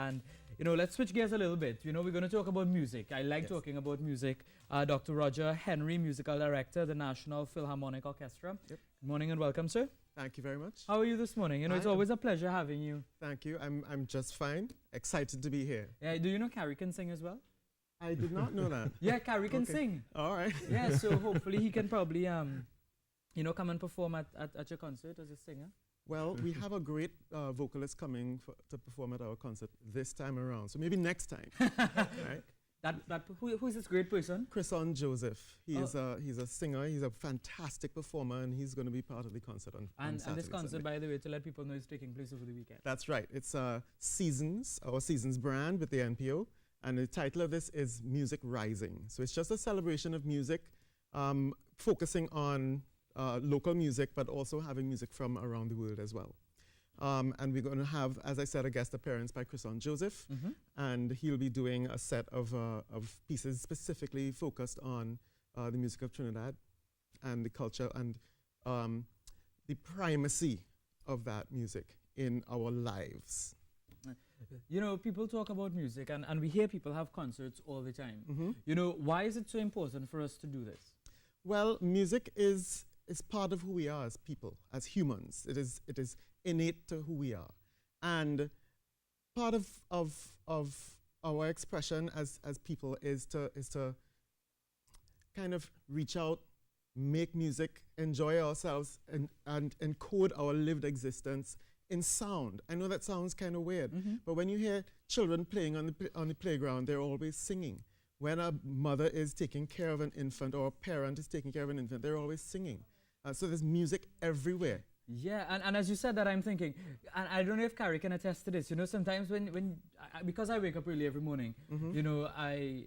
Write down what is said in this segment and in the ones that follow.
And, let's switch gears a little bit. We're going to talk about music. I like talking about music. Dr. Roger Henry, Musical Director, the National Philharmonic Orchestra. Yep. Good morning and welcome, sir. Thank you very much. How are you this morning? It's always a pleasure having you. Thank you. I'm just fine. Excited to be here. Yeah, do you know Carrie can sing as well? I did not know that. Yeah, Carrie can sing. All right. Yeah, so hopefully he can probably, come and perform at your concert as a singer. Well, we have a great vocalist coming to perform at our concert this time around. So maybe next time. Right? Who is this great person? Chrison Joseph. He's a singer. He's a fantastic performer, and he's going to be part of the concert on Saturday. And this concert, by the way, to let people know, is taking place over the weekend. That's right. It's Seasons, our Seasons brand with the NPO. And the title of this is Music Rising. So it's just a celebration of music, focusing on local music, but also having music from around the world as well. And we're going to have, as I said, a guest appearance by Chrison Joseph. And he'll be doing a set of pieces specifically focused on the music of Trinidad and the culture and the primacy of that music in our lives. People talk about music, and we hear people have concerts all the time. Why is it so important for us to do this? Well, music is part of who we are as people, as humans. It is innate to who we are. And part of our expression as people is to kind of reach out, make music, enjoy ourselves, and encode our lived existence in sound. I know that sounds kind of weird, but when you hear children playing on the playground, they're always singing. When a mother is taking care of an infant or a parent is taking care of an infant, they're always singing. So there's music everywhere. Yeah, and as you said that, I'm thinking, and I don't know if Carrie can attest to this, sometimes because I wake up early every morning, I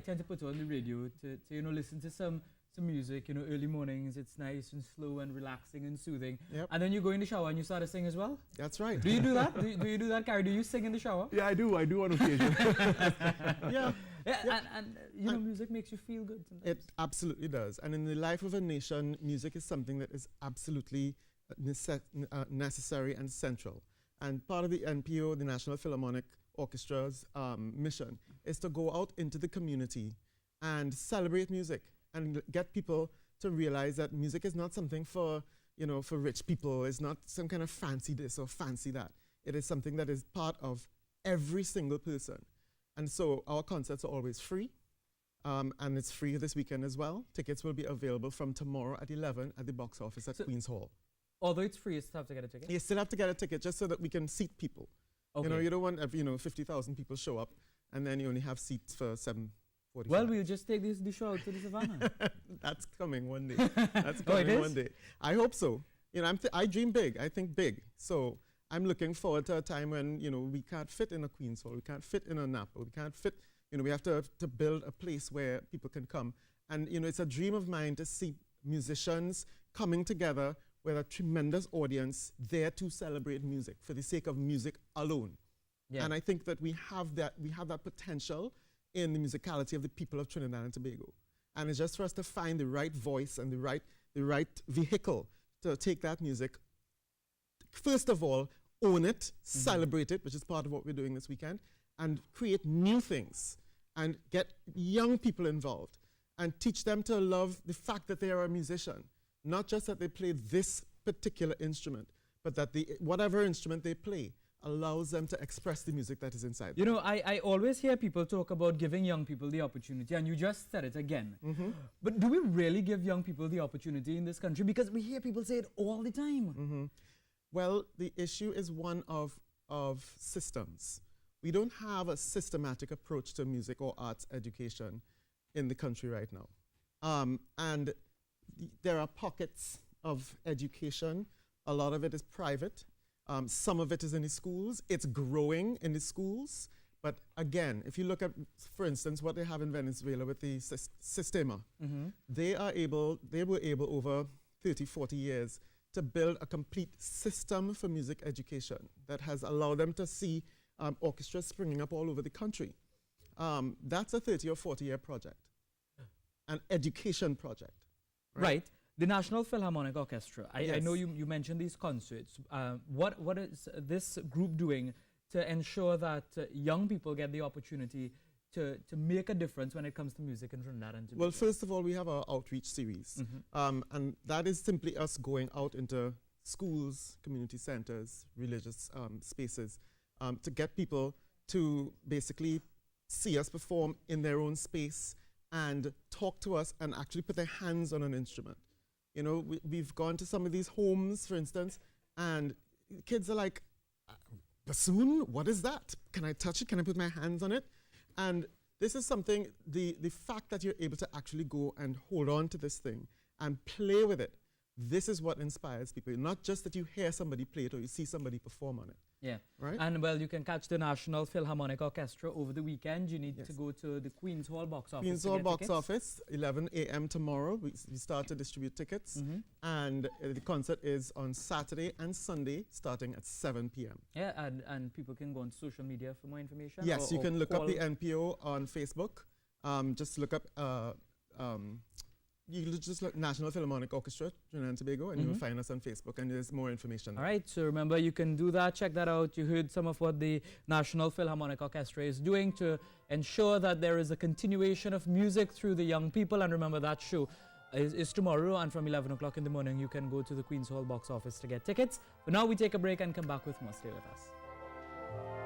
tend to put on the radio to listen to some music, early mornings. It's nice and slow and relaxing and soothing. Yep. And then you go in the shower and you start to sing as well? That's right. Do you do that? do you do that, Carrie? Do you sing in the shower? Yeah, I do on occasion. Yeah. And music makes you feel good sometimes. It absolutely does. And in the life of a nation, music is something that is absolutely necessary and central. And part of the NPO, the National Philharmonic Orchestra's mission, is to go out into the community and celebrate music and get people to realize that music is not something for rich people. It's not some kind of fancy this or fancy that. It is something that is part of every single person. And so our concerts are always free, and it's free this weekend as well. Tickets will be available from tomorrow at 11 at the box office at Queen's Hall. Although it's free, you still have to get a ticket? You still have to get a ticket just so that we can seat people. Okay. You don't want 50,000 people show up, and then you only have seats for 7:45. Well, we'll just take the show out to the savannah. That's coming one day. That's coming one day. I hope so. I dream big. I think big. So I'm looking forward to a time when, we can't fit in a Queen's Hall. We can't fit in a Napa. We can't fit, we have to build a place where people can come. And, it's a dream of mine to see musicians coming together with a tremendous audience there to celebrate music for the sake of music alone. Yeah. And I think that we have that potential in the musicality of the people of Trinidad and Tobago. And it's just for us to find the right voice and the right vehicle to take that music. First of all, own it, celebrate it, which is part of what we're doing this weekend, and create new things and get young people involved and teach them to love the fact that they are a musician. Not just that they play this particular instrument, but that whatever instrument they play allows them to express the music that is inside them. I always hear people talk about giving young people the opportunity, and you just said it again. But do we really give young people the opportunity in this country? Because we hear people say it all the time. Well, the issue is one of systems. We don't have a systematic approach to music or arts education in the country right now. And there are pockets of education. A lot of it is private. Some of it is in the schools. It's growing in the schools. But again, if you look at, for instance, what they have in Venezuela with the Sistema, they were able over 30, 40 years to build a complete system for music education that has allowed them to see orchestras springing up all over the country. That's a 30 or 40-year project, an education project. Right. The National Philharmonic Orchestra. Yes. I know you mentioned these concerts. What is this group doing to ensure that young people get the opportunity to make a difference when it comes to music in Trinidad and Tobago? Well, first of all, we have our outreach series, and that is simply us going out into schools, community centers, religious spaces, to get people to basically see us perform in their own space and talk to us and actually put their hands on an instrument. You know, we've gone to some of these homes, for instance, and kids are like, bassoon, what is that? Can I touch it? Can I put my hands on it? And this is something, the fact that you're able to actually go and hold on to this thing and play with it, this is what inspires people. Not just that you hear somebody play it or you see somebody perform on it. Yeah. Right? And well, you can catch the National Philharmonic Orchestra over the weekend. You need to go to the Queen's Hall box office. Queen's Hall box office, 11 a.m. tomorrow. We start to distribute tickets. And the concert is on Saturday and Sunday, starting at 7 p.m. Yeah, and people can go on social media for more information? Yes, you can look up the NPO on Facebook. Just look up you just look National Philharmonic Orchestra, Trinidad and Tobago, and you'll find us on Facebook, and there's more information. All right, so remember, you can do that, check that out. You heard some of what the National Philharmonic Orchestra is doing to ensure that there is a continuation of music through the young people, and remember that show is tomorrow, and from 11 o'clock in the morning, you can go to the Queen's Hall box office to get tickets. But now we take a break and come back with more. Stay with us.